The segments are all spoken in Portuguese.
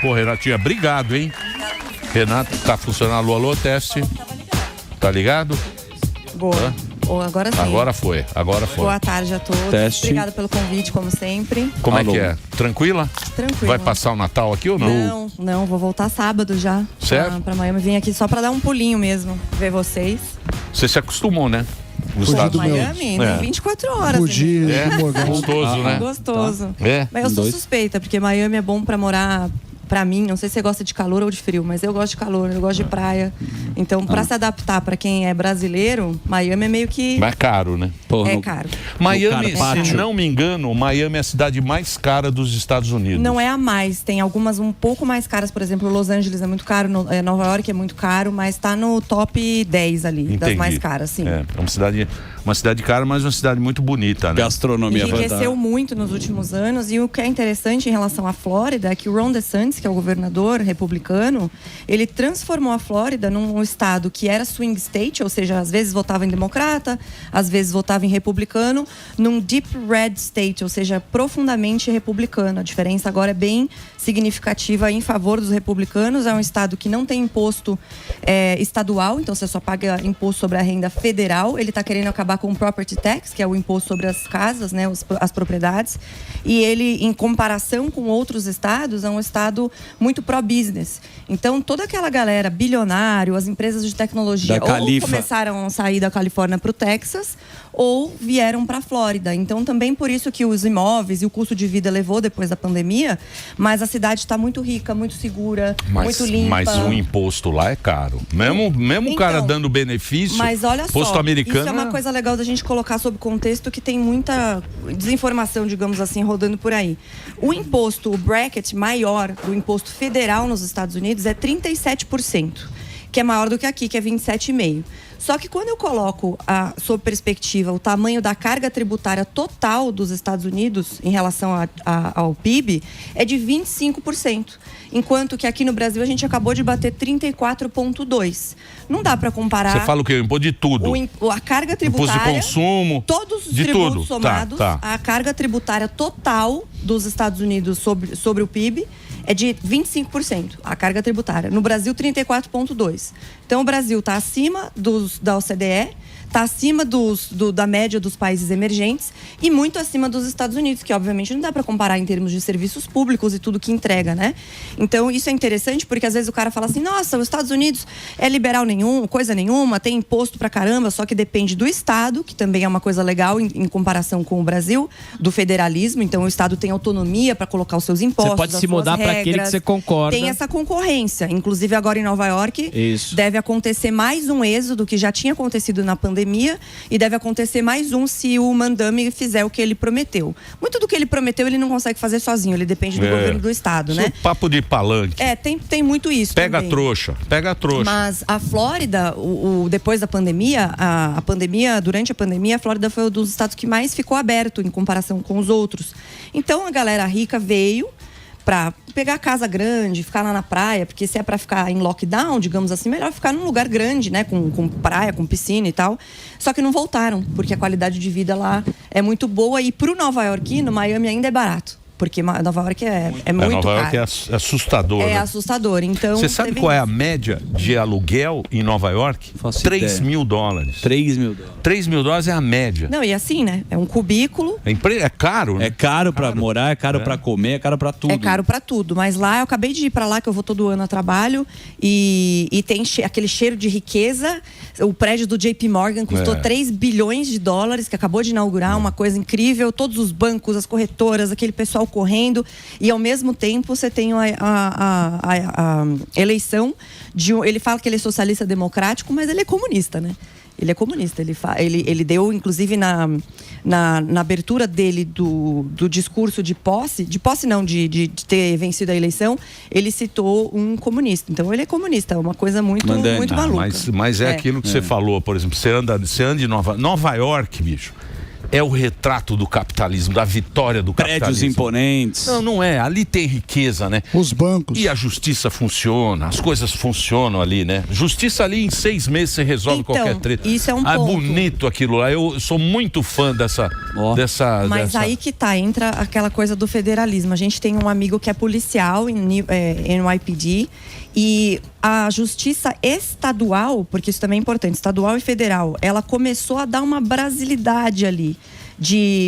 Pô, Renatinha, obrigado, hein? Renato, tá funcionando. Alô, alô, teste. Tá ligado? Boa. Agora sim. Agora foi. Boa tarde a todos. Teste. Obrigada pelo convite, como sempre. Como é que é? Tranquila? Tranquilo. Vai passar o Natal aqui ou não? Não, vou voltar sábado já. Certo? Pra Miami. Vim aqui só pra dar um pulinho mesmo, ver vocês. Você se acostumou, né? Os Estados Miami, Unidos. 24 horas. Fugir, gostoso, né? Gostoso. É. Mas eu sou suspeita, porque Miami é bom pra morar. Pra mim, não sei se você gosta de calor ou de frio, mas eu gosto de calor, eu gosto de praia. Então, pra se adaptar pra quem é brasileiro, Miami é meio que... Mas é caro, né? É caro. Miami, se não me engano, Miami é a cidade mais cara dos Estados Unidos. Não é a mais, tem algumas um pouco mais caras, por exemplo, Los Angeles é muito caro, Nova York é muito caro, mas tá no top 10 ali, Entendi. das mais caras, sim. É uma cidade cara, mas uma cidade muito bonita, né? Gastronomia enriqueceu muito nos últimos anos, e o que é interessante em relação à Flórida é que o Ron DeSantis, que é o governador republicano, ele transformou a Flórida num estado que era swing state, ou seja, às vezes votava em democrata, às vezes votava em republicano, num deep red state, ou seja, profundamente republicano. A diferença agora é bem significativa em favor dos republicanos. É um estado que não tem imposto estadual, então você só paga imposto sobre a renda federal. Ele está querendo acabar com o property tax, que é o imposto sobre as casas, né, as propriedades. E ele, em comparação com outros estados, é um estado muito pró-business. Então, toda aquela galera bilionário, as empresas de tecnologia, ou começaram a sair da Califórnia para o Texas, ou vieram para a Flórida. Então, também por isso que os imóveis e o custo de vida levou depois da pandemia, mas a cidade está muito rica, muito segura, muito limpa. Mas o imposto lá é caro. Mesmo o cara dando benefício, mas olha imposto só, americano... Isso é uma coisa legal da gente colocar sob contexto, que tem muita desinformação, digamos assim, rodando por aí. O imposto, o bracket maior do imposto federal nos Estados Unidos é 37%, que é maior do que aqui, que é 27,5%. Só que quando eu coloco, sob perspectiva, o tamanho da carga tributária total dos Estados Unidos em relação ao PIB, é de 25%. Enquanto que aqui no Brasil a gente acabou de bater 34,2%. Não dá para comparar... Você fala o quê? O imposto de tudo. A carga tributária... Imposto de consumo... Todos os de tributos tudo. somados, a carga tributária total dos Estados Unidos sobre o PIB é de 25%, a carga tributária. No Brasil, 34,2%. Então, o Brasil está acima da OCDE, está acima da média dos países emergentes e muito acima dos Estados Unidos, que obviamente não dá para comparar em termos de serviços públicos e tudo que entrega, né? Então, isso é interessante porque às vezes o cara fala assim, nossa, os Estados Unidos é liberal coisa nenhuma, tem imposto pra caramba, só que depende do Estado, que também é uma coisa legal em comparação com o Brasil, do federalismo. Então, o Estado tem autonomia para colocar os seus impostos, você pode se mudar para aquele que você concorda. Tem essa concorrência. Inclusive, agora em Nova York, deve acontecer mais um êxodo que já tinha acontecido na pandemia, e deve acontecer mais um se o Mandami fizer o que ele prometeu. Muito do que ele prometeu ele não consegue fazer sozinho, ele depende do governo do estado, né? Papo de palanque. Tem muito isso. Pega também. Pega a trouxa. Mas a Flórida, depois da pandemia, durante a pandemia, a Flórida foi um dos estados que mais ficou aberto em comparação com os outros. Então a galera rica veio para pegar casa grande, ficar lá na praia, porque se é para ficar em lockdown, digamos assim, melhor ficar num lugar grande, né, com praia, com piscina e tal. Só que não voltaram, porque a qualidade de vida lá é muito boa e pro nova-iorquino, Miami ainda é barato. Porque Nova York é muito Nova caro. York é assustador. É assustador. Então, você sabe qual é a média de aluguel em Nova York? $3 mil. $3 mil. $3 mil é a média. Não, e assim, né? É um cubículo. É caro, né? É caro pra morar, é caro pra comer, é caro pra tudo. É caro pra tudo. Mas lá, eu acabei de ir pra lá, que eu vou todo ano a trabalho, e tem aquele cheiro de riqueza. O prédio do JP Morgan custou $3 bilhões, que acabou de inaugurar, uma coisa incrível. Todos os bancos, as corretoras, aquele pessoal correndo, e ao mesmo tempo você tem a eleição ele fala que ele é socialista democrático, mas ele é comunista, né? Ele é comunista, ele deu, inclusive, na abertura dele do discurso de ter vencido a eleição, ele citou um comunista. Então, ele é comunista, é uma coisa muito maluca. Mas é aquilo que você falou, por exemplo, você anda em Nova York, bicho. é o retrato do capitalismo, da vitória do capitalismo. Prédios imponentes. Não é. Ali tem riqueza, né? Os bancos. E a justiça funciona, as coisas funcionam ali, né? Justiça ali em 6 meses você resolve qualquer treta. Isso é um ponto. Bonito aquilo lá. Eu sou muito fã dessa... Mas aí que entra aquela coisa do federalismo. A gente tem um amigo que é policial em NYPD e a justiça estadual, porque isso também é importante, estadual e federal, ela começou a dar uma brasilidade ali.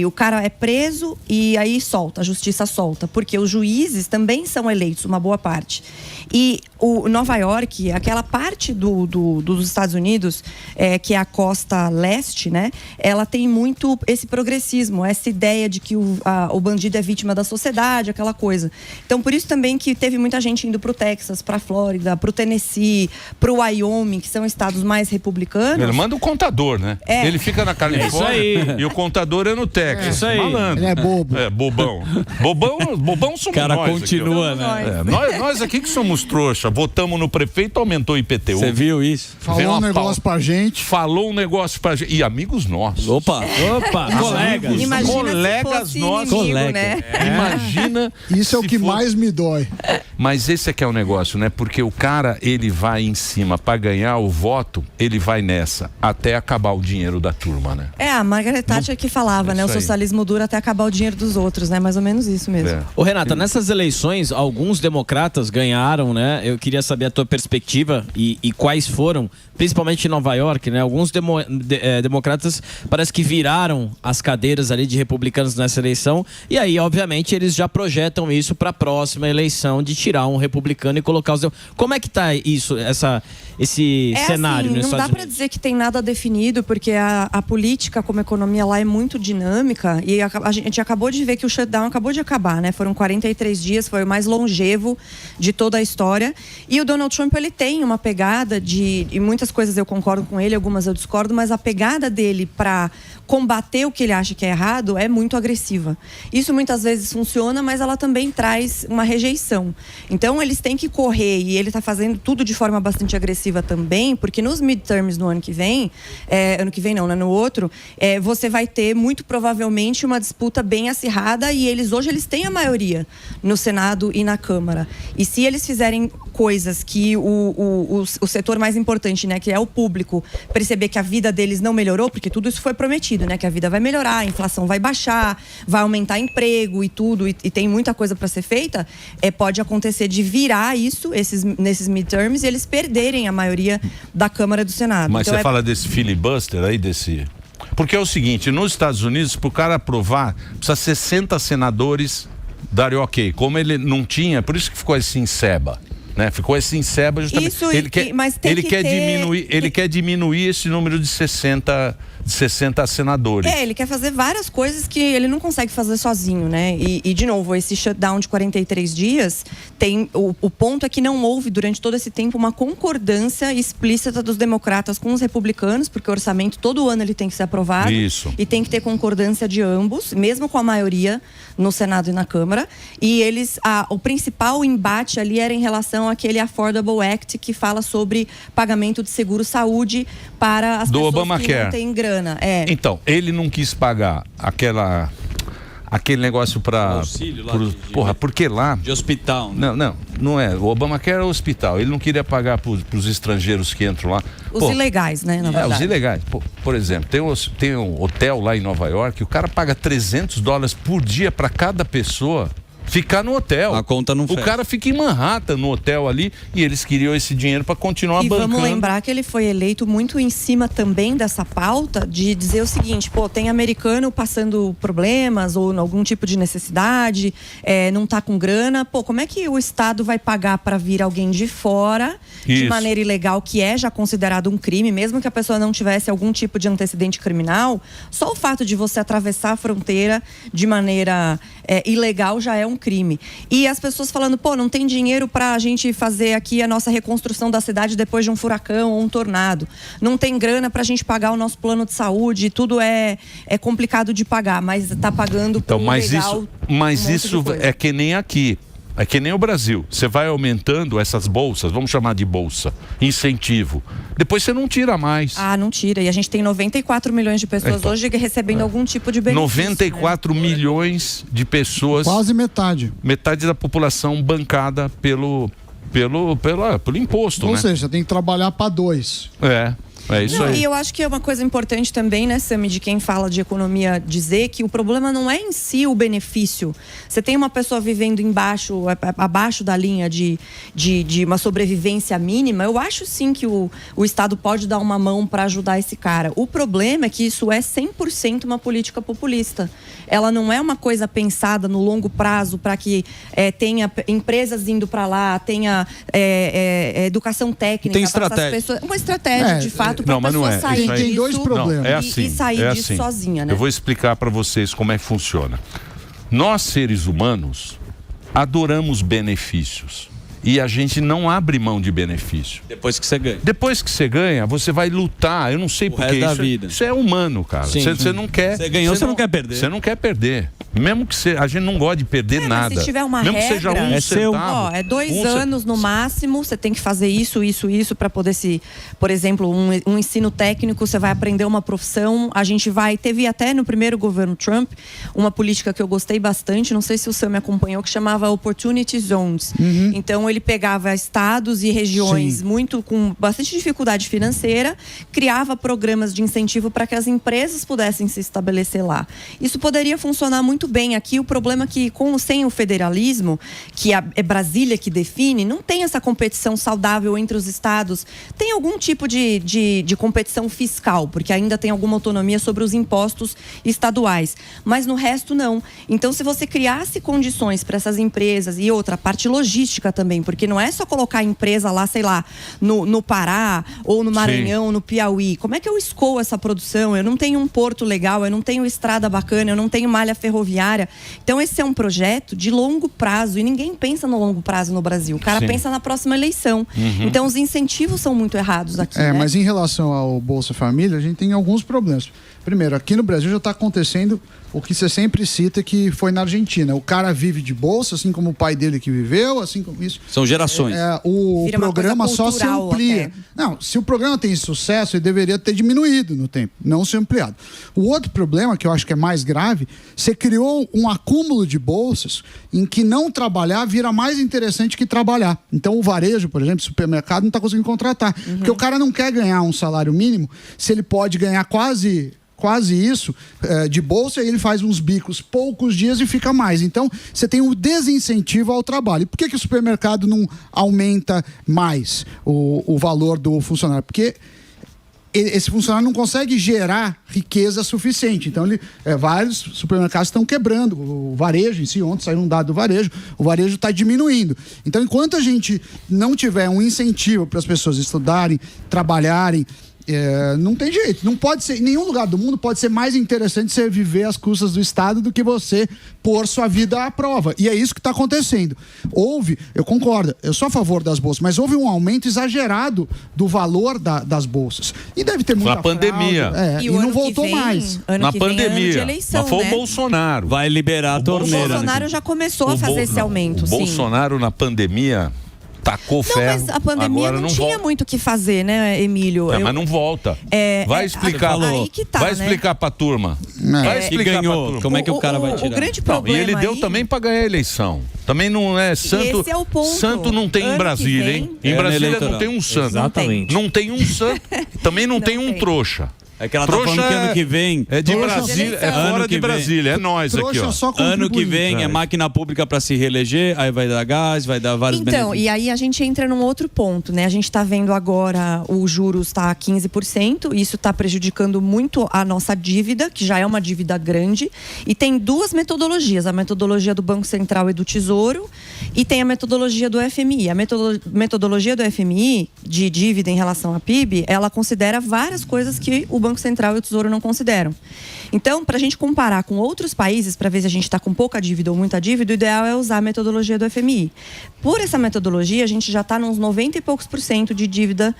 O cara é preso e aí solta, a justiça solta, porque os juízes também são eleitos, uma boa parte. E o Nova York, aquela parte dos Estados Unidos, que é a costa leste, né? Ela tem muito esse progressismo, essa ideia de que o bandido é vítima da sociedade, aquela coisa. Então, por isso também que teve muita gente indo pro Texas, pra Flórida, pro Tennessee, pro Wyoming, que são estados mais republicanos. Ele manda o contador, né? Ele fica na Califórnia e o contador é no Texas. Isso aí. Malandro. Ele é bobo. Bobão. Bobão somos cara nós. continua, aqui, né? Nós aqui que somos trouxa. Votamos no prefeito, aumentou o IPTU. Você viu isso? Falou um negócio pra gente. Falou um negócio pra gente. E amigos nossos. Opa, colegas. Imagina colegas se fosse nossos. inimigo, né? Imagina. Isso é o que mais me dói. Mas esse é que é o negócio, né? Porque o cara, ele vai em cima pra ganhar o voto, ele vai nessa, até acabar o dinheiro da turma, né? A Margaret Thatcher que falava, né? O socialismo dura até acabar o dinheiro dos outros, né? Mais ou menos isso mesmo. Ô Renata, nessas eleições, alguns democratas ganharam, né? Eu queria saber a tua perspectiva e quais foram, principalmente em Nova York, né? Alguns democratas parece que viraram as cadeiras ali de republicanos nessa eleição e aí, obviamente, eles já projetam isso para a próxima eleição de tirar um republicano e colocar os... Como é que tá isso, esse cenário nos Estados Unidos? Não dá para dizer que tem nada definido, porque a política como economia lá é muito dinâmica e a gente acabou de ver que o shutdown acabou de acabar, né? Foram 43 dias, foi o mais longevo de toda a história. E o Donald Trump, ele tem uma pegada e muitas coisas eu concordo com ele, algumas eu discordo, mas a pegada dele para combater o que ele acha que é errado é muito agressiva. Isso muitas vezes funciona, mas ela também traz uma rejeição. Então eles têm que correr e ele está fazendo tudo de forma bastante agressiva também, porque nos midterms no ano que vem, no outro, você vai ter muito provavelmente uma disputa bem acirrada e hoje eles têm a maioria no Senado e na Câmara. E se eles fizerem coisas que o setor mais importante, né, que é o público, perceber que a vida deles não melhorou, porque tudo isso foi prometido, né, que a vida vai melhorar, a inflação vai baixar, vai aumentar emprego e tudo, e tem muita coisa para ser feita, pode acontecer de virar isso nesses midterms e eles perderem a maioria da Câmara e do Senado. Mas então, você fala desse filibuster aí, Porque é o seguinte, nos Estados Unidos, pro cara aprovar, precisa 60 senadores darem ok. Como ele não tinha, por isso que ficou assim, seba. Né? Ficou assim, seba justamente. Ele quer diminuir esse número de 60 senadores. Ele quer fazer várias coisas que ele não consegue fazer sozinho, né? E de novo, esse shutdown de 43 dias, o ponto é que não houve durante todo esse tempo uma concordância explícita dos democratas com os republicanos, porque o orçamento todo ano ele tem que ser aprovado. Isso. E tem que ter concordância de ambos, mesmo com a maioria no Senado e na Câmara. E o principal embate ali era em relação àquele Affordable Act que fala sobre pagamento de seguro-saúde para as pessoas que não têm grana. Então, ele não quis pagar aquele negócio para auxílio lá porque lá de hospital, né? Não é. O Obamacare é hospital. Ele não queria pagar para os estrangeiros que entram lá. Os ilegais, né? Na verdade. Os ilegais. Por exemplo, tem um hotel lá em Nova York, o cara paga $300 por dia para cada pessoa ficar no hotel. A conta não fecha. O cara fica em Manhattan no hotel ali e eles queriam esse dinheiro para continuar bancando. E vamos lembrar que ele foi eleito muito em cima também dessa pauta de dizer o seguinte, tem americano passando problemas ou algum tipo de necessidade, não tá com grana, como é que o Estado vai pagar para vir alguém de fora de maneira ilegal, que é já considerado um crime, mesmo que a pessoa não tivesse algum tipo de antecedente criminal, só o fato de você atravessar a fronteira de maneira ilegal já é um crime. E as pessoas falando, não tem dinheiro pra gente fazer aqui a nossa reconstrução da cidade depois de um furacão ou um tornado. Não tem grana pra gente pagar o nosso plano de saúde, tudo é complicado de pagar, mas tá pagando então, mas isso é que nem aqui. É que nem o Brasil. Você vai aumentando essas bolsas, vamos chamar de bolsa, incentivo. Depois você não tira mais. Ah, não tira. E a gente tem 94 milhões de pessoas hoje recebendo algum tipo de benefício. 94 milhões de pessoas. Quase metade. Metade da população bancada pelo imposto, Ou né? seja, tem que trabalhar para 2. É isso Não, aí. e eu acho que é uma coisa importante também, né, Sami, de quem fala de economia, dizer que o problema não é em si o benefício. Você tem uma pessoa vivendo abaixo da linha de uma sobrevivência mínima, eu acho sim que o Estado pode dar uma mão para ajudar esse cara. O problema é que isso é 100% uma política populista. Ela não é uma coisa pensada no longo prazo para que tenha empresas indo para lá, tenha educação técnica. Tem estratégia. Uma estratégia, de fato, para a mas não pessoa é. sair Isso aí- Tem dois disso problemas. É assim, e sair é disso assim. sozinha, né? Eu vou explicar para vocês como é que funciona. Nós, seres humanos, adoramos benefícios. E a gente não abre mão de benefício. Depois que você ganha. Depois que você ganha, você vai lutar. Eu não sei porquê. resto da Isso, vida. isso é humano, cara. Sim. Você não quer. Você ganhou, você não quer perder. Você não quer perder. Mesmo que a gente não gosta de perder Mas nada. se tiver uma Mesmo regra, que seja um é seu. centavo. Ó, é 2 anos no máximo, você tem que fazer isso para poder por exemplo, um ensino técnico, você vai aprender uma profissão. A gente teve até no primeiro governo Trump, uma política que eu gostei bastante, não sei se o Sam me acompanhou, que chamava Opportunity Zones. Então ele pegava estados e regiões com bastante dificuldade financeira, criava programas de incentivo para que as empresas pudessem se estabelecer lá. Isso poderia funcionar muito bem aqui. O problema é que sem o federalismo, que é Brasília que define, não tem essa competição saudável entre os estados. Tem algum tipo de competição fiscal, porque ainda tem alguma autonomia sobre os impostos estaduais, mas no resto não. Então, se você criasse condições para essas empresas, e outra, parte logística também, porque não é só colocar a empresa lá, sei lá, no Pará, ou no Maranhão, no Piauí. Como é que eu escoo essa produção? Eu não tenho um porto legal, eu não tenho estrada bacana, eu não tenho malha ferroviária. Então, esse é um projeto de longo prazo, e ninguém pensa no longo prazo no Brasil. O cara pensa na próxima eleição. Então, os incentivos são muito errados aqui, né? Mas em relação ao Bolsa Família, a gente tem alguns problemas. Primeiro, aqui no Brasil já está acontecendo o que você sempre cita, que foi na Argentina. O cara vive de bolsa, assim como o pai dele que viveu, assim como isso. São gerações. O Vira uma programa coisa só se cultural amplia. até. Não, se o programa tem sucesso, ele deveria ter diminuído no tempo, não ser ampliado. O outro problema, que eu acho que é mais grave, você criou um acúmulo de bolsas em que não trabalhar vira mais interessante que trabalhar. Então, o varejo, por exemplo, o supermercado não está conseguindo contratar. Porque o cara não quer ganhar um salário mínimo, se ele pode ganhar quase isso de bolsa, e ele faz uns bicos poucos dias e fica mais. Então, você tem um desincentivo ao trabalho. E por que o supermercado não aumenta mais o valor do funcionário? Porque esse funcionário não consegue gerar riqueza suficiente. Então, vários supermercados estão quebrando. O varejo em si, ontem saiu um dado do varejo, o varejo está diminuindo. Então, enquanto a gente não tiver um incentivo para as pessoas estudarem, trabalharem, não tem jeito. Não pode ser, em nenhum lugar do mundo pode ser mais interessante você viver às custas do Estado do que você pôr sua vida à prova. E é isso que está acontecendo. Eu concordo, eu sou a favor das bolsas, mas houve um aumento exagerado do valor das bolsas. E deve ter muita Na pandemia. fraude, e não voltou mais. Na pandemia. De eleição, Mas foi né? o Bolsonaro. Vai liberar a O torneira. Bolsonaro já começou a fazer esse aumento, O sim. Bolsonaro na pandemia tacou ferro. Não, mas a pandemia agora não tinha volta. muito o que fazer, né, Emílio? Mas não volta. Vai explicar. aí que tá, vai né? explicar pra turma. Vai E explicar pra ganhou. turma. Como é que o cara vai O tirar? grande Não, problema e ele deu aí- também pra ganhar a eleição. Também não é santo. esse é o ponto. Santo não tem Ano em que Brasília, vem- hein? Em É Brasília eleitoral. não tem um santo. Exatamente. Não tem um santo. Também não tem um tem. trouxa. É que ela tá Trouxa falando que ano que vem. É de Trouxa- Brasília, é Ano fora que de vem. Brasília. É nós aqui, Trouxa ó. só Ano que contribuir. vem é máquina pública para se reeleger, aí vai dar gás, vai dar vários Então, benefícios. e aí a gente entra num outro ponto, né? A gente está vendo agora o juros está a 15%, isso está prejudicando muito a nossa dívida, que já é uma dívida grande, e tem duas metodologias, a metodologia do Banco Central e do Tesouro, e tem a metodologia do FMI. A metodologia do FMI, de dívida em relação à PIB, ela considera várias coisas que o Banco Banco Central e o Tesouro não consideram. Então, para a gente comparar com outros países, para ver se a gente está com pouca dívida ou muita dívida, o ideal é usar a metodologia do FMI. Por essa metodologia, a gente já está nos 90 e poucos % de dívida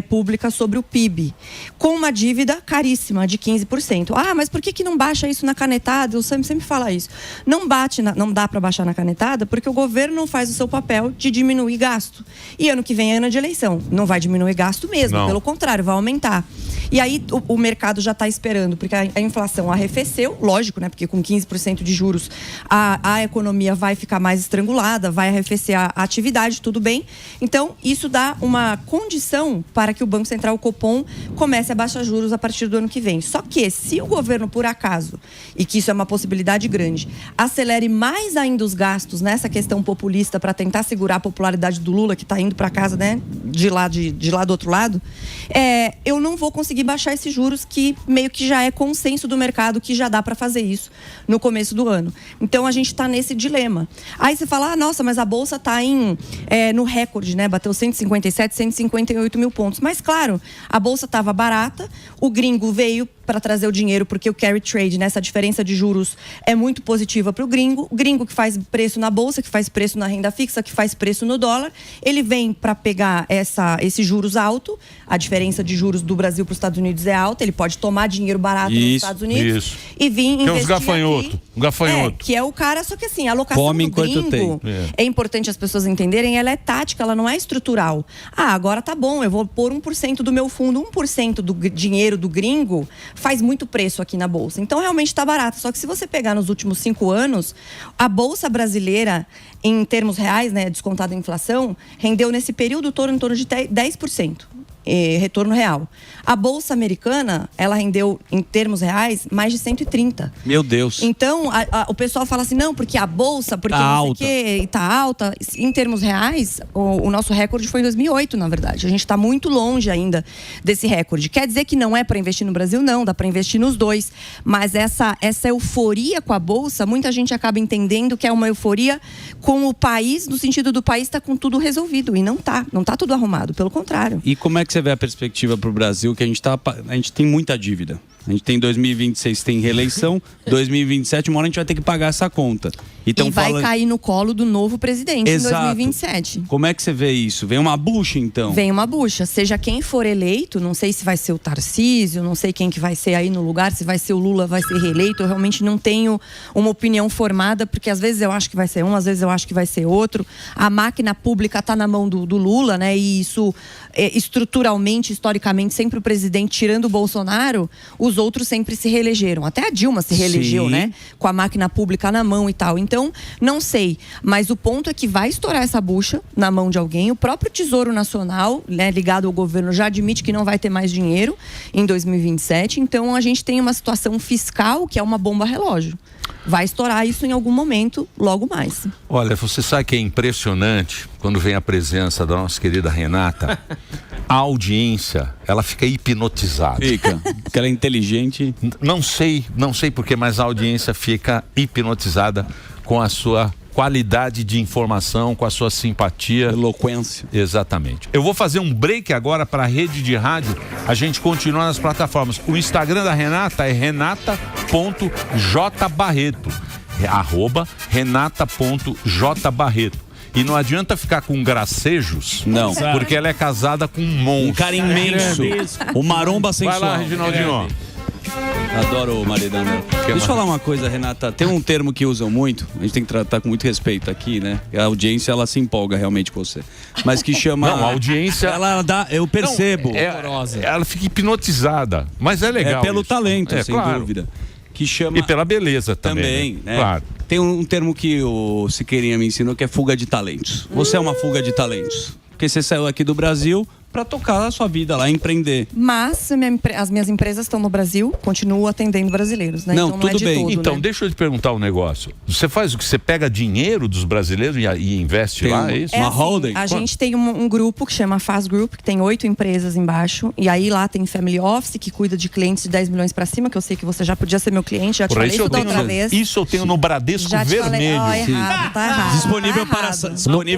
pública sobre o PIB, com uma dívida caríssima de 15%. Ah, mas por que não baixa isso na canetada? O Sam sempre fala isso. Não dá para baixar na canetada porque o governo não faz o seu papel de diminuir gasto. E ano que vem é ano de eleição. Não vai diminuir gasto mesmo, pelo contrário, vai aumentar. E aí o mercado já está esperando, porque a inflação arrefeceu, lógico, né? Porque com 15% de juros a economia vai ficar mais estrangulada, vai arrefecer a atividade, tudo bem. Então, isso dá uma condição para que o Banco Central, o Copom, comece a baixar juros a partir do ano que vem. Só que se o governo, por acaso, e que isso é uma possibilidade grande, acelere mais ainda os gastos nessa questão populista para tentar segurar a popularidade do Lula, que está indo para casa, né? De lá do outro lado, eu não vou conseguir baixar esses juros, que meio que já é consenso do mercado que já dá para fazer isso no começo do ano. Então a gente está nesse dilema. Aí você fala, nossa, mas a Bolsa está no recorde, né? Bateu 157, 158 mil pontos. Mas claro, a Bolsa estava barata, o gringo veio para trazer o dinheiro, porque o carry trade, né, essa diferença de juros é muito positiva para o gringo que faz preço na bolsa, que faz preço na renda fixa, que faz preço no dólar, ele vem para pegar esses juros altos, a diferença de juros do Brasil para os Estados Unidos é alta, ele pode tomar dinheiro barato nos Estados Unidos e vir investir que é os gafanhoto. Que é o cara, só que assim, a alocação do gringo, é importante as pessoas entenderem, ela é tática, ela não é estrutural. Agora tá bom, eu vou pôr 1% do meu fundo, 1% do dinheiro do gringo faz muito preço aqui na Bolsa. Então, realmente está barato. Só que se você pegar nos últimos 5 anos, a Bolsa brasileira, em termos reais, né, descontada a inflação, rendeu nesse período todo em torno de 10%. Retorno real. A Bolsa Americana, ela rendeu, em termos reais, mais de 130. Meu Deus. Então, o pessoal fala assim, não, porque a Bolsa, porque tá alta. Em termos reais, o nosso recorde foi em 2008, na verdade. A gente está muito longe ainda desse recorde. Quer dizer que não é para investir no Brasil? Não, dá para investir nos dois. Mas essa euforia com a Bolsa, muita gente acaba entendendo que é uma euforia com o país, no sentido do país estar com tudo resolvido. E não tá tudo arrumado, pelo contrário. E como é que você vê a perspectiva para o Brasil, que a gente tem muita dívida? A gente tem 2026, tem reeleição, 2027, uma hora a gente vai ter que pagar essa conta. Então, vai cair no colo do novo presidente em 2027. Como é que você vê isso? Vem uma bucha, então? Vem uma bucha. Seja quem for eleito, não sei se vai ser o Tarcísio, não sei quem que vai ser aí no lugar, se vai ser o Lula, vai ser reeleito. Eu realmente não tenho uma opinião formada, porque às vezes eu acho que vai ser um, às vezes eu acho que vai ser outro. A máquina pública está na mão do Lula, né? E isso, estruturalmente, historicamente, sempre o presidente, tirando o Bolsonaro, os outros sempre se reelegeram. Até a Dilma se reelegeu, né? Com a máquina pública na mão e tal. Então, não sei. Mas o ponto é que vai estourar essa bucha na mão de alguém. O próprio Tesouro Nacional, né, ligado ao governo, já admite que não vai ter mais dinheiro em 2027. Então, a gente tem uma situação fiscal que é uma bomba relógio. Vai estourar isso em algum momento, logo mais. Olha, você sabe que é impressionante quando vem a presença da nossa querida Renata. A audiência, ela fica hipnotizada. Fica, porque ela é inteligente. Não sei porquê, mas a audiência fica hipnotizada com a sua qualidade de informação, com a sua simpatia. Eloquência. Exatamente. Eu vou fazer um break agora para a rede de rádio. A gente continua nas plataformas. O Instagram da Renata é renata.jbarreto. @renata.jbarreto. E não adianta ficar com gracejos. Não. Porque ela é casada com um monstro. Um cara imenso. O maromba sensual. Vai lá, Reginaldinho. Adoro o maridão dela. Deixa eu falar uma coisa, Renata. Tem um termo que usam muito, a gente tem que tratar com muito respeito aqui, né? A audiência, ela se empolga realmente com você. Mas que chama... Não, a audiência... Ela dá... Eu percebo. Ela fica hipnotizada. Mas é legal. É pelo isso. talento, sem claro. dúvida. Que chama... E pela beleza também. Né? Claro. Tem um termo que o Siqueirinha me ensinou, que é fuga de talentos. Você é uma fuga de talentos. Porque você saiu aqui do Brasil para tocar a sua vida lá, empreender. Mas as minhas empresas estão no Brasil, continuo atendendo brasileiros, né? Não, então, tudo não é de bem. todo, Então, né? deixa eu te perguntar um negócio. Você faz o que? Você pega dinheiro dos brasileiros e investe lá, é isso? Uma holding? A gente tem um grupo que chama Faz Group, que tem 8 empresas embaixo. E aí lá tem Family Office, que cuida de clientes de 10 milhões para cima, que eu sei que você já podia ser meu cliente, já te falei isso da outra vez. Isso eu tenho no Bradesco Já te Vermelho. falei, errado, tá errado. Disponível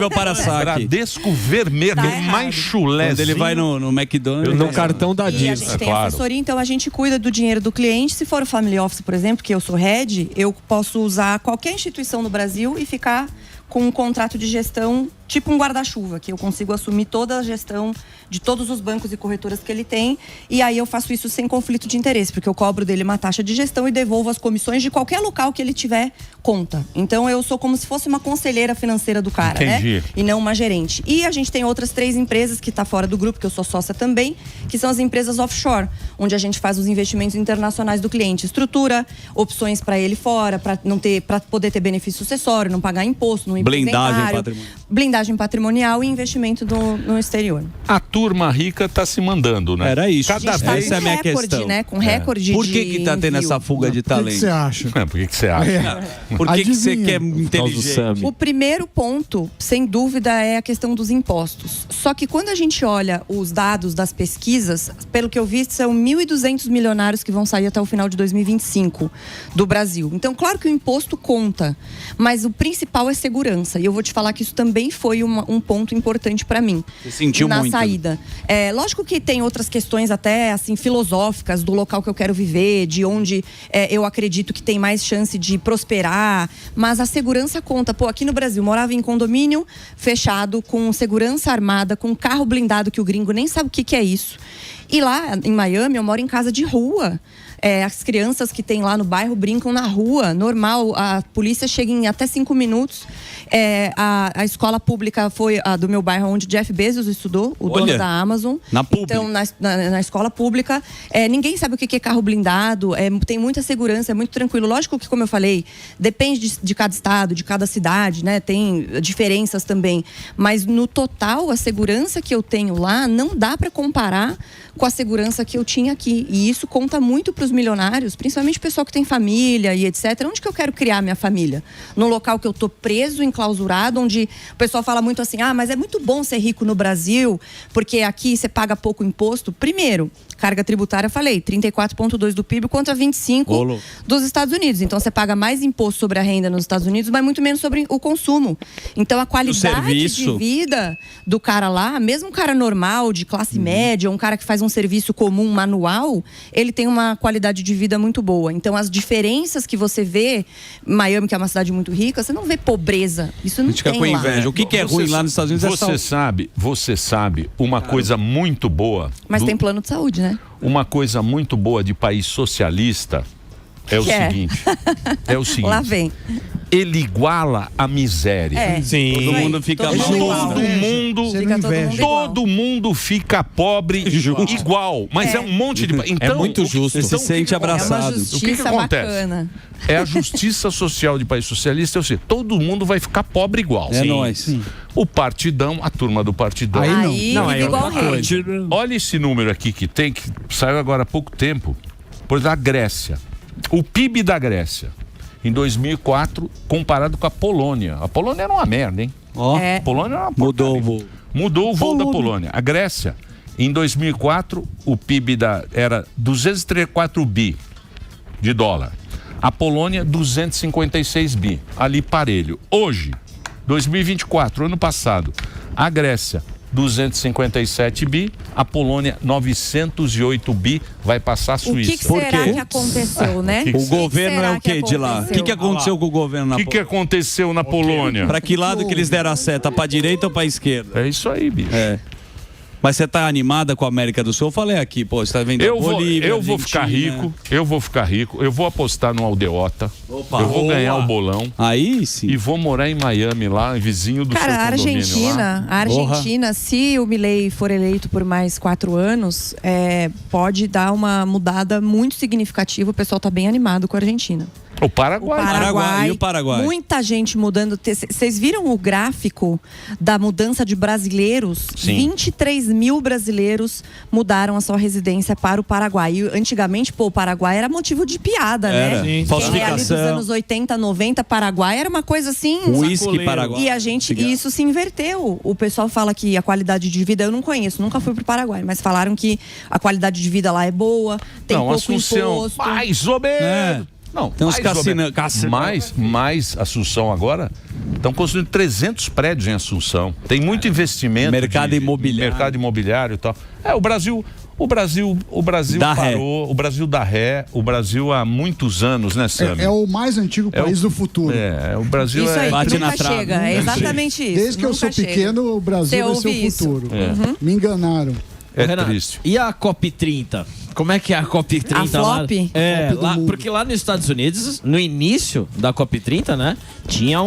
para saque. Bradesco Vermelho, Tá mais chulé. ele vai no McDonald's. No cartão da E a Disney. gente tem assessoria, então a gente cuida do dinheiro do cliente. Se for o Family Office, por exemplo, que eu sou head, eu posso usar qualquer instituição no Brasil e ficar com um contrato de gestão, tipo um guarda-chuva, que eu consigo assumir toda a gestão de todos os bancos e corretoras que ele tem, e aí eu faço isso sem conflito de interesse, porque eu cobro dele uma taxa de gestão e devolvo as comissões de qualquer local que ele tiver conta. Então eu sou como se fosse uma conselheira financeira do cara, Entendi. né? E não uma gerente. E a gente tem outras 3 empresas que tá fora do grupo, que eu sou sócia também, que são as empresas offshore, onde a gente faz os investimentos internacionais do cliente, estrutura opções para ele fora, para poder ter benefício sucessório, não pagar imposto, não Blindagem patrimonial. Blindagem patrimonial e investimento no exterior. A turma rica tá se mandando, né? Era isso. Cada A gente tá vez Essa é a minha recorde, questão. né? Com recorde Por de que tá tendo envio. essa fuga de Por que talento? você acha? Por que você acha? Por que você Adivinha. quer inteligente? O primeiro ponto, sem dúvida, é a questão dos impostos. Só que quando a gente olha os dados das pesquisas, pelo que eu vi, são 1.200 milionários que vão sair até o final de 2025 do Brasil. Então, claro que o imposto conta, mas o principal é segurança. E eu vou te falar que isso também foi um ponto importante para mim. Você sentiu na muito, né? saída. Lógico que tem outras questões até assim filosóficas do local que eu quero viver, de onde eu acredito que tem mais chance de prosperar, mas a segurança conta. Pô, aqui no Brasil, morava em condomínio fechado, com segurança armada, com carro blindado, que o gringo nem sabe o que é isso. E lá em Miami, eu moro em casa de rua. As crianças que tem lá no bairro brincam na rua, normal. A polícia chega em até 5 minutos. A escola pública foi a do meu bairro, onde Jeff Bezos estudou, o dono da Amazon. Na pública. Então, na escola pública, ninguém sabe o que é carro blindado, tem muita segurança, é muito tranquilo. Lógico que, como eu falei, depende de cada estado, de cada cidade, né? Tem diferenças também. Mas, no total, a segurança que eu tenho lá não dá para comparar com a segurança que eu tinha aqui. E isso conta muito para os milionários, principalmente o pessoal que tem família e etc. Onde que eu quero criar minha família? Num local que eu tô preso, enclausurado, onde o pessoal fala muito assim, mas é muito bom ser rico no Brasil, porque aqui você paga pouco imposto. Primeiro, carga tributária, falei, 34,2% do PIB contra 25% dos Estados Unidos. Então, você paga mais imposto sobre a renda nos Estados Unidos, mas muito menos sobre o consumo. Então, a qualidade de vida do cara lá, mesmo um cara normal, de classe média, um cara que faz um serviço comum, manual, ele tem uma qualidade de vida muito boa. Então, as diferenças que você vê, Miami, que é uma cidade muito rica, você não vê pobreza. Isso não fica tem com lá. inveja. O que é ruim lá nos Estados Unidos Você sabe uma coisa muito boa. Mas tem plano de saúde, né? Uma coisa muito boa de país socialista é o seguinte. É o seguinte. Lá vem. Ele iguala a miséria. Sim. Todo mundo fica mal. Todo mundo fica pobre igual. Mas é um monte de. Então, é muito justo. Você se sente abraçado. É uma O que justiça acontece? bacana. É a justiça social de país socialista, ou seja, todo mundo vai ficar pobre igual. É nóis. O partidão, a turma do partidão. Aí Não, vive é igual outra rei. coisa. Olha esse número aqui que tem, que saiu agora há pouco tempo, por da Grécia. O PIB da Grécia, em 2004, comparado com a Polônia. A Polônia era uma merda, hein? A Polônia era uma porcaria. Mudou o voo da Polônia. A Grécia, em 2004, o PIB era 234 bi de dólar. A Polônia, 256 bi. Ali parelho. Hoje, 2024, ano passado, a Grécia, 257 bi, a Polônia 908 bi, vai passar a Suíça. O que será que aconteceu, né? O governo é o que de lá? O que aconteceu com o governo na O que aconteceu na Polônia? Para que lado que eles deram a seta? Para direita ou para esquerda? É isso aí, bicho. Mas você tá animada com a América do Sul? Eu falei aqui, pô, você tá vendo Bolívia, eu vou ficar rico, eu vou apostar no Aldeota, eu vou ganhar o bolão. Aí sim. E vou morar em Miami, lá, vizinho do seu condomínio lá. A Argentina, se o Milei for eleito por mais 4 anos, pode dar uma mudada muito significativa. O pessoal tá bem animado com a Argentina. O Paraguai. E o Paraguai? Muita gente mudando. Vocês viram o gráfico da mudança de brasileiros? Sim. 23 mil brasileiros mudaram a sua residência para o Paraguai. E antigamente, o Paraguai era motivo de piada, Era. né? Sim. Ali Falsificação. dos anos 80, 90, Paraguai era uma coisa assim. Uísque Paraguai. E isso se inverteu. O pessoal fala que a qualidade de vida, eu não conheço, nunca fui para o Paraguai, mas falaram que a qualidade de vida lá é boa, tem pouco imposto. Mais ou menos. Não, tem uns mas Assunção agora Estão construindo 300 prédios em Assunção. Tem muito investimento. Mercado imobiliário. Mercado imobiliário e tal. O Brasil dá parou, ré. o Brasil dá ré, o Brasil há muitos anos, né, Sami? É o mais antigo país do futuro. O Brasil isso aí, bate nunca na trave. chega, é exatamente isso. Desde que eu sou pequeno, o Brasil vai ser o futuro. Me enganaram. Renato, triste. E a COP30? Como é que é a COP30 A flop? lá? Porque lá nos Estados Unidos, no início da COP30, né? Tinha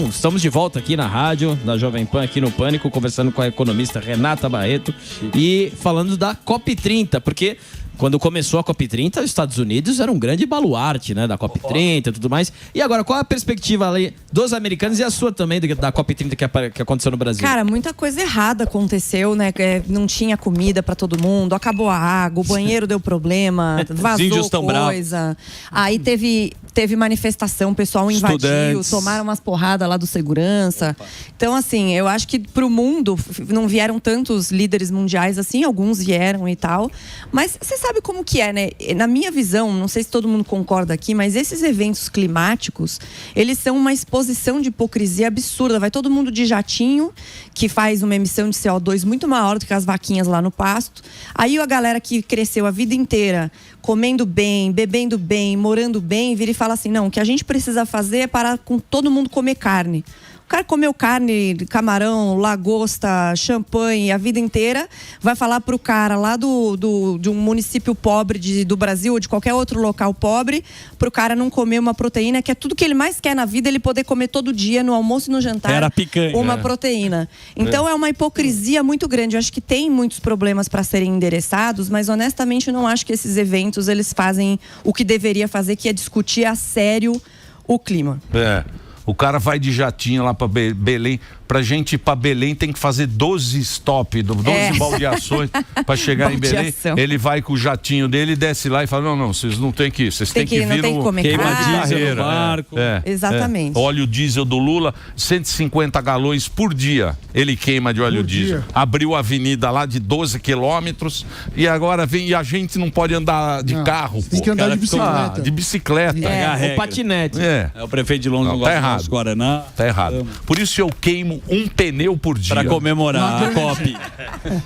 Estamos de volta aqui na rádio, da Jovem Pan, aqui no Pânico, conversando com a economista Renata Barreto e falando da COP30, porque quando começou a COP30, os Estados Unidos era um grande baluarte, né? Da COP30 e tudo mais. E agora, qual é a perspectiva ali dos americanos e a sua também da COP30 que aconteceu no Brasil? Cara, muita coisa errada aconteceu, né? Não tinha comida pra todo mundo, acabou a água, o banheiro deu problema, vazou coisa. Aí teve manifestação, o pessoal invadiu, tomaram umas porradas lá do segurança. Então, assim, eu acho que pro mundo não vieram tantos líderes mundiais assim, alguns vieram e tal. Mas você sabe como que é, né? Na minha visão, não sei se todo mundo concorda aqui, mas esses eventos climáticos, eles são uma exposição de hipocrisia absurda. Vai todo mundo de jatinho, que faz uma emissão de CO2 muito maior do que as vaquinhas lá no pasto. Aí a galera que cresceu a vida inteira comendo bem, bebendo bem, morando bem, vira e fala assim, não, o que a gente precisa fazer é parar com todo mundo comer carne. O cara comeu carne, camarão, lagosta, champanhe a vida inteira, vai falar pro cara lá de um município pobre do Brasil ou de qualquer outro local pobre, pro cara não comer uma proteína, que é tudo que ele mais quer na vida, ele poder comer todo dia, no almoço e no jantar, uma proteína. Então é uma hipocrisia muito grande. Eu acho que tem muitos problemas para serem endereçados, mas honestamente eu não acho que esses eventos eles fazem o que deveria fazer, que é discutir a sério o clima. O cara vai de jatinho lá pra Belém. Pra gente ir pra Belém tem que fazer 12 stop, 12 baldeações pra chegar em Belém. Ele vai com o jatinho dele, desce lá e fala, não, vocês não tem que ir, vocês têm que vir no queima diesel no barco. Exatamente. Óleo diesel do Lula, 150 galões por dia ele queima de óleo diesel. Abriu a avenida lá de 12 quilômetros e agora vem, e a gente não pode andar de carro. Tem que andar de bicicleta. De bicicleta. O patinete. O prefeito de Londres não gosta errado. dos Guaraná. Tá errado. Por isso eu queimo um pneu por dia. Pra comemorar a COP.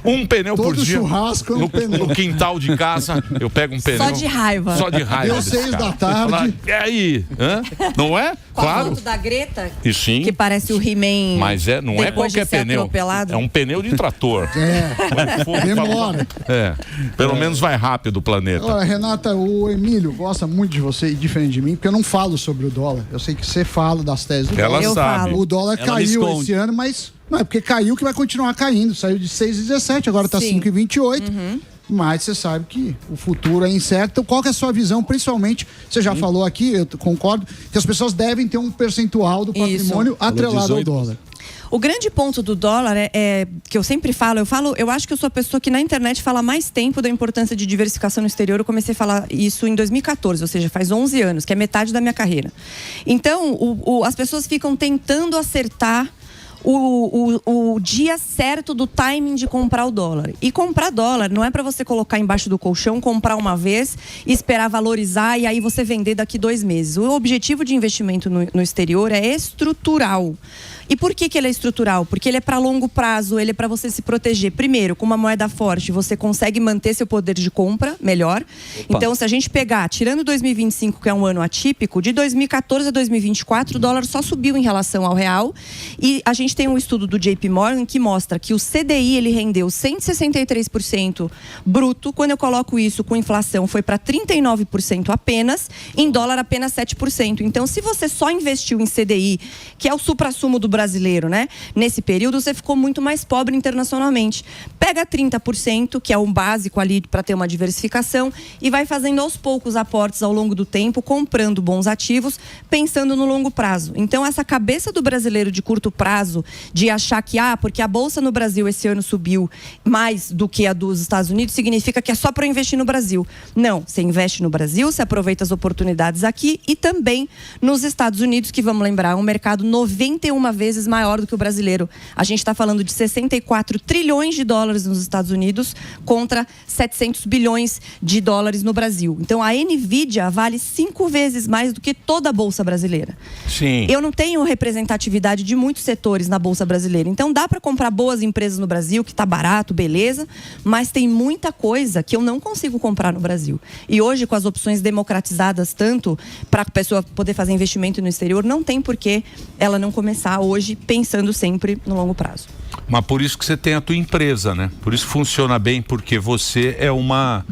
Um pneu por dia. Todo churrasco no quintal de casa, eu pego um pneu. Só de raiva. Só de raiva. Deu 6 da tarde. E aí? Não é? Com a Claro. foto da Greta, E sim. que parece o He-Man. Mas não é depois de qualquer ser pneu. atropelado. É um pneu de trator. Demora. Pelo menos vai rápido o planeta. Agora, Renata, o Emílio gosta muito de você e diferente de mim, porque eu não falo sobre o dólar. Eu sei que você fala das teses do Ela dólar. sabe. O dólar caiu esse ano, mas não é porque caiu que vai continuar caindo. Saiu de 6,17, agora está 5,28. Mas você sabe que o futuro é incerto. Então, qual que é a sua visão? Principalmente, você já falou aqui, eu concordo, que as pessoas devem ter um percentual do patrimônio atrelado ao dólar. O grande ponto do dólar é que eu sempre falo, eu acho que eu sou a pessoa que na internet fala mais tempo da importância de diversificação no exterior. Eu comecei a falar isso em 2014, ou seja, faz 11 anos, que é metade da minha carreira. Então, as pessoas ficam tentando acertar o dia certo do timing de comprar o dólar. E comprar dólar não é para você colocar embaixo do colchão, comprar uma vez, esperar valorizar e aí você vender daqui 2 meses. O objetivo de investimento no exterior é estrutural. E por que ele é estrutural? Porque ele é para longo prazo, ele é para você se proteger. Primeiro, com uma moeda forte, você consegue manter seu poder de compra melhor. Então, se a gente pegar, tirando 2025, que é um ano atípico, de 2014 a 2024, o dólar só subiu em relação ao real. E a gente tem um estudo do JP Morgan que mostra que o CDI, ele rendeu 163% bruto. Quando eu coloco isso com inflação, foi para 39% apenas. Em dólar, apenas 7%. Então, se você só investiu em CDI, que é o suprassumo do brasileiro, né? Nesse período, você ficou muito mais pobre internacionalmente. Pega 30%, que é um básico ali para ter uma diversificação, e vai fazendo aos poucos aportes ao longo do tempo, comprando bons ativos, pensando no longo prazo. Então, essa cabeça do brasileiro de curto prazo, de achar que, porque a Bolsa no Brasil esse ano subiu mais do que a dos Estados Unidos, significa que é só para investir no Brasil. Não, você investe no Brasil, você aproveita as oportunidades aqui e também nos Estados Unidos, que vamos lembrar, é um mercado 91 vezes maior do que o brasileiro. A gente está falando de 64 trilhões de dólares dólares nos Estados Unidos contra 700 bilhões de dólares no Brasil. Então, a Nvidia vale 5 vezes mais do que toda a Bolsa brasileira. Sim. Eu não tenho representatividade de muitos setores na Bolsa brasileira. Então, dá para comprar boas empresas no Brasil, que está barato, beleza, mas tem muita coisa que eu não consigo comprar no Brasil. E hoje, com as opções democratizadas tanto para a pessoa poder fazer investimento no exterior, não tem por que ela não começar hoje pensando sempre no longo prazo. Mas por isso que você tem a tua empresa, né? Por isso funciona bem, porque você é uma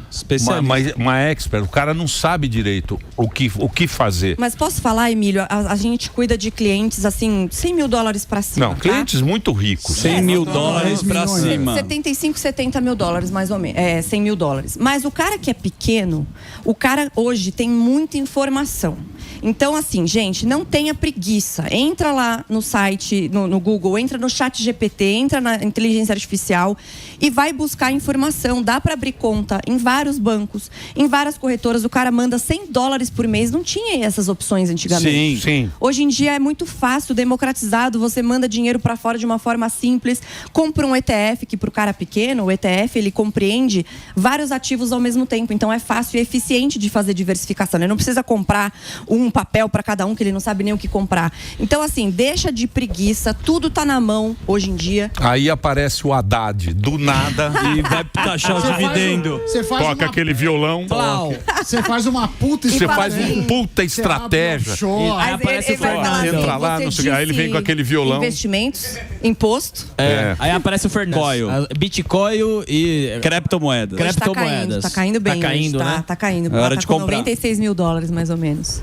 expert. O cara não sabe direito o que fazer. Mas posso falar, Emílio, a gente cuida de clientes assim, 100 mil dólares para cima. Não, clientes muito ricos. 100 mil dólares para cima. 75, 70 mil dólares, mais ou menos. 100 mil dólares. Mas o cara que é pequeno, o cara hoje tem muita informação. Então, assim, gente, não tenha preguiça. Entra lá no site, no Google, entra no ChatGPT, entra na inteligência artificial e vai buscar informação. Dá para abrir conta em vários bancos, em várias corretoras. O cara manda 100 dólares por mês. Não tinha essas opções antigamente. Sim. Hoje em dia é muito fácil, democratizado. Você manda dinheiro para fora de uma forma simples. Compra um ETF, que para o cara pequeno, o ETF, ele compreende vários ativos ao mesmo tempo. Então, é fácil e eficiente de fazer diversificação. Ele não precisa comprar um papel para cada um, que ele não sabe nem o que comprar. Então, assim, deixa de preguiça. Tudo tá na mão hoje em dia. Aí aparece o Haddad, do nada. E vai taxar o dividendo. Toca aquele violão. Você faz uma puta Você faz uma puta estratégia. Aí aparece o Fernando. Entra lá, não sei, aí ele vem com aquele violão. Investimentos, imposto. Aí aparece o Fernando. Bitcoin e criptomoedas. Tá caindo bem. Tá caindo, hoje, né? Tá caindo. É hora Tá de com comprar. 96 mil dólares, mais ou menos.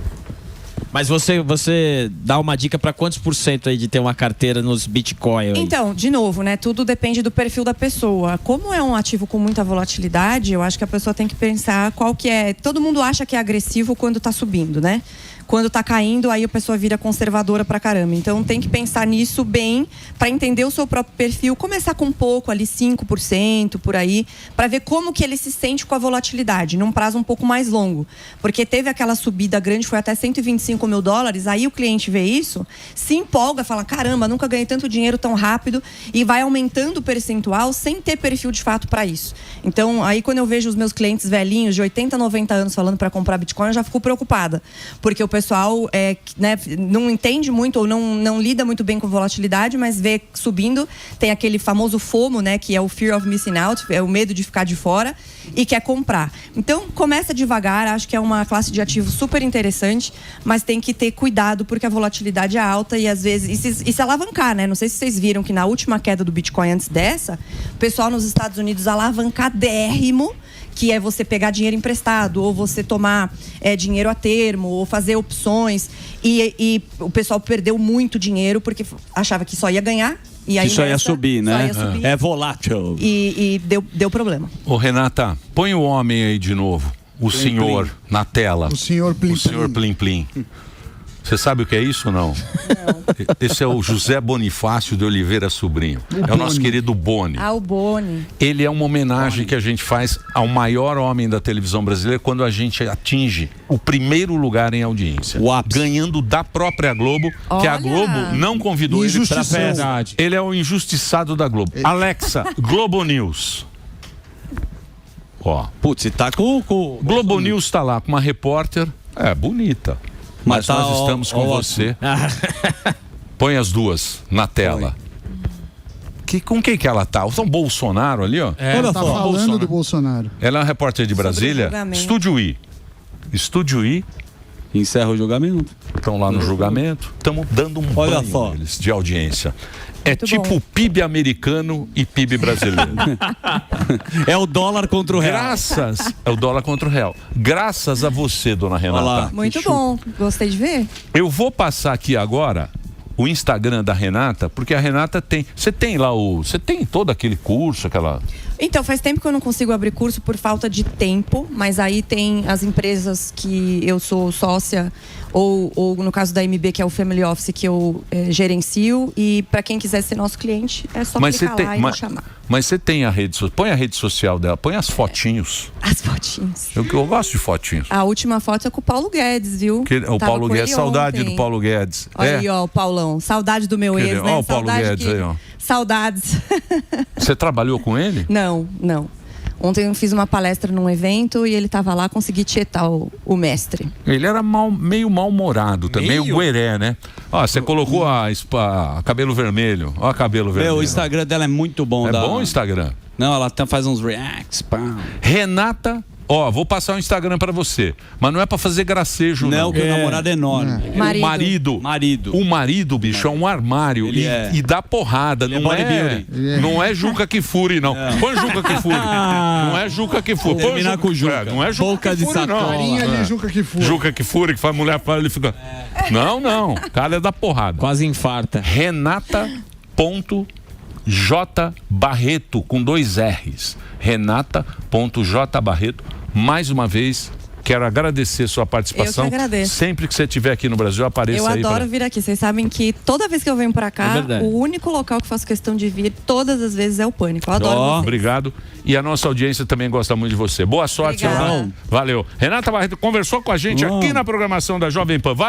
Mas você dá uma dica para quantos % aí de ter uma carteira nos Bitcoin aí? Então, de novo, né? Tudo depende do perfil da pessoa. Como é um ativo com muita volatilidade, eu acho que a pessoa tem que pensar qual que é... Todo mundo acha que é agressivo quando tá subindo, né? Quando tá caindo, aí a pessoa vira conservadora pra caramba. Então tem que pensar nisso bem para entender o seu próprio perfil. Começar com um pouco, ali 5%, por aí, para ver como que ele se sente com a volatilidade, num prazo um pouco mais longo. Porque teve aquela subida grande, foi até 125 mil dólares, aí o cliente vê isso, se empolga, fala, caramba, nunca ganhei tanto dinheiro tão rápido, e vai aumentando o percentual sem ter perfil de fato para isso. Então, aí quando eu vejo os meus clientes velhinhos, de 80, 90 anos, falando para comprar Bitcoin, eu já fico preocupada. Porque o pessoal não entende muito ou não lida muito bem com volatilidade, mas vê subindo, tem aquele famoso FOMO, né, que é o Fear of Missing Out, é o medo de ficar de fora e quer comprar. Então, começa devagar, acho que é uma classe de ativo super interessante, mas tem que ter cuidado porque a volatilidade é alta e às vezes, e se alavancar, né? Não sei se vocês viram que na última queda do Bitcoin antes dessa, o pessoal nos Estados Unidos alavancadérrimo, que é você pegar dinheiro emprestado, ou você tomar dinheiro a termo, ou fazer opções. E o pessoal perdeu muito dinheiro porque achava que só ia ganhar. E aí que só ia subir, né? Subir, é volátil. E deu problema. Ô, Renata, põe o homem aí de novo. O Plim, senhor plim. na tela. O senhor Plim O senhor Plim Plim. Você sabe o que é isso ou não? Esse é o José Bonifácio de Oliveira Sobrinho. É o nosso querido Boni. O Boni. Ele é uma homenagem que a gente faz ao maior homem da televisão brasileira quando a gente atinge o primeiro lugar em audiência. Ganhando da própria Globo, que a Globo não convidou ele pra festa. Ele é o injustiçado da Globo. Alexa, Globo News. Ó. Putz, tá com... Globo News tá lá com uma repórter, bonita. Mas tá, nós estamos com você. Põe as duas na tela. Com quem que ela tá? São Bolsonaro ali, ó. Ela tá falando do Bolsonaro. Ela é uma repórter de Brasília. Estúdio I. Estúdio I. Encerra o julgamento. Estão lá no julgamento. Estamos dando um banho neles de audiência. É muito tipo bom. PIB americano e PIB brasileiro. É o dólar contra o real. É o dólar contra o real. Graças a você, dona Renata. Olá. Muito bom. Gostei de ver. Eu vou passar aqui agora o Instagram da Renata, porque a Renata tem... Você tem lá Você tem todo aquele curso, aquela... Então, faz tempo que eu não consigo abrir curso por falta de tempo, mas aí tem as empresas que eu sou sócia, ou no caso da MB, que é o Family Office, que eu gerencio, e para quem quiser ser nosso cliente, é só clicar lá e me chamar. Mas você tem a rede social, põe a rede social dela, põe as fotinhos. As fotinhos. Eu gosto de fotinhos. A última foto é com o Paulo Guedes, viu? O Paulo Guedes, saudade do Paulo Guedes. Olha aí, ó, o Paulão. Saudade do meu ex, né? Ó, o Paulo Guedes aí, ó. Saudades. Você trabalhou com ele? Não. Ontem eu fiz uma palestra num evento e ele estava lá, consegui tietar o mestre. Ele era meio mal-humorado também, meio gueré, né? Ó, você colocou a cabelo vermelho. Ó, cabelo vermelho. O Instagram dela é muito bom. Bom o Instagram? Não, ela faz uns reacts. Pá. Renata... Ó, vou passar o Instagram pra você. Mas não é pra fazer gracejo, não. Não, que o namorado é enorme. O marido, bicho, é um armário. E dá porrada. Não é Juca Kfouri, não. Põe Juca Kfouri. Não é Juca Kfouri. Terminar com Juca. Não é Juca Kfouri, não. Carinha de Juca Kfouri. Juca Kfouri, que faz mulher para ele fica... Não. Cara é da porrada. Quase infarta. Renata.J Barreto, com 2 R's. Renata.J Barreto. Mais uma vez, quero agradecer sua participação. Eu que agradeço. Sempre que você estiver aqui no Brasil, apareça eu aí. Eu adoro vir aqui. Vocês sabem que toda vez que eu venho pra cá, É o único local que faço questão de vir todas as vezes é o Pânico. Eu adoro vocês. Obrigado. E a nossa audiência também gosta muito de você. Boa sorte. Obrigada. Valeu. Renata Barreto conversou com a gente aqui na programação da Jovem Pan.